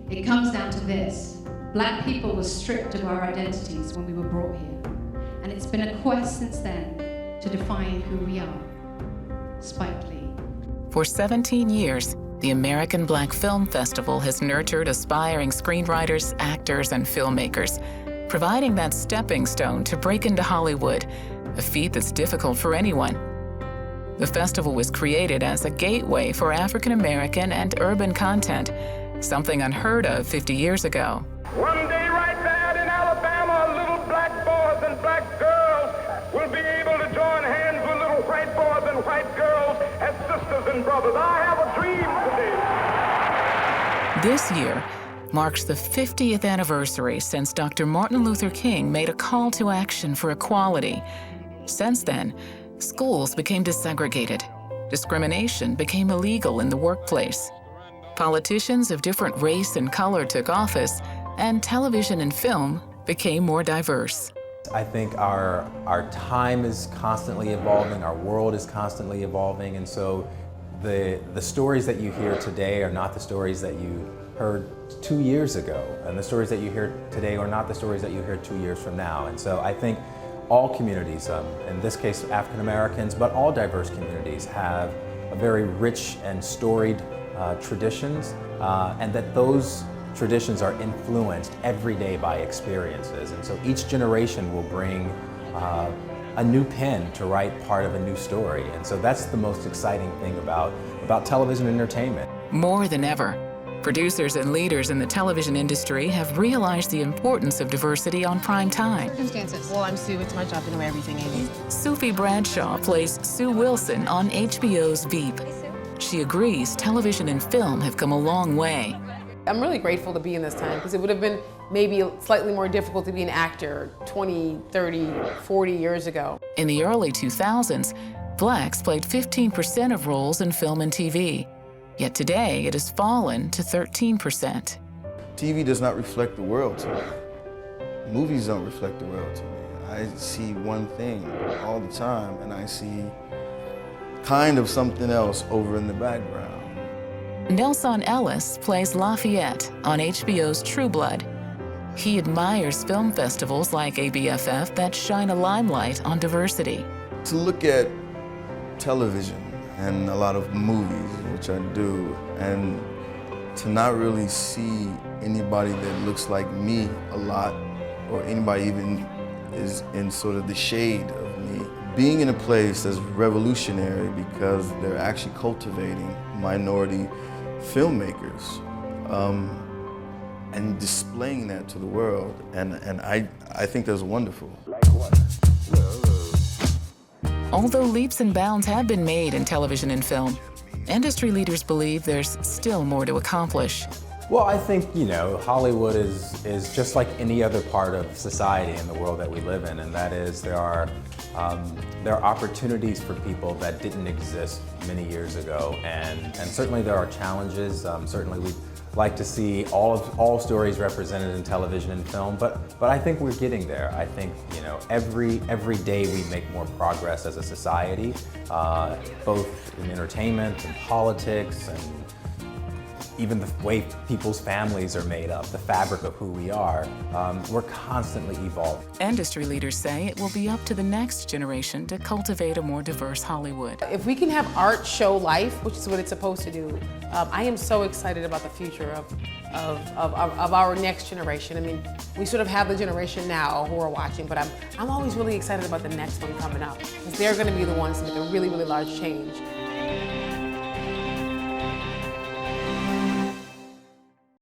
It comes down to this. Black people were stripped of our identities when we were brought here. And it's been a quest since then to define who we are. Spike Lee. For 17 years, the American Black Film Festival has nurtured aspiring screenwriters, actors, and filmmakers, providing that stepping stone to break into Hollywood, a feat that's difficult for anyone. The festival was created as a gateway for African American and urban content, something unheard of 50 years ago. One day right there in Alabama, little black boys and black girls will be able to join hands with little white boys and white girls as sisters and brothers. I have a dream today. This year marks the 50th anniversary since Dr. Martin Luther King made a call to action for equality. Since then, schools became desegregated. Discrimination became illegal in the workplace. Politicians of different race and color took office, and television and film became more diverse. I think our time is constantly evolving, our world is constantly evolving, and so the stories that you hear today are not the stories that you heard 2 years ago, and the stories that you hear today are not the stories that you hear 2 years from now. And so I think all communities, in this case African Americans, but all diverse communities have a very rich and storied traditions, and that those traditions are influenced every day by experiences. And so each generation will bring a new pen to write part of a new story. And so that's the most exciting thing about television entertainment. More than ever, producers and leaders in the television industry have realized the importance of diversity on prime time. Circumstances. Well, I'm Sue. It's my job to know everything, Amy. Sufi Bradshaw plays Sue Wilson on HBO's Veep. She agrees television and film have come a long way. I'm really grateful to be in this time because it would have been maybe slightly more difficult to be an actor 20, 30, 40 years ago. In the early 2000s, blacks played 15% of roles in film and TV. Yet today, it has fallen to 13%. TV does not reflect the world to me. Movies don't reflect the world to me. I see one thing all the time, and I see kind of something else over in the background. Nelson Ellis plays Lafayette on HBO's True Blood. He admires film festivals like ABFF that shine a limelight on diversity. To look at television and a lot of movies, which I do, and to not really see anybody that looks like me a lot, or anybody even is in sort of the shade of me. Being in a place that's revolutionary because they're actually cultivating minority filmmakers and displaying that to the world, and I think that's wonderful. Although leaps and bounds have been made in television and film, industry leaders believe there's still more to accomplish. Well, I think, Hollywood is just like any other part of society in the world that we live in, and that is there are opportunities for people that didn't exist many years ago, and certainly there are challenges. Certainly we'd like to see all stories represented in television and film, but I think we're getting there. I think every day we make more progress as a society, both in entertainment and politics and even the way people's families are made up, the fabric of who we are. We're constantly evolving. Industry leaders say it will be up to the next generation to cultivate a more diverse Hollywood. If we can have art show life, which is what it's supposed to do, I am so excited about the future of our next generation. I mean, we sort of have the generation now who are watching, but I'm always really excited about the next one coming up, because they're going to be the ones to make a really, really large change.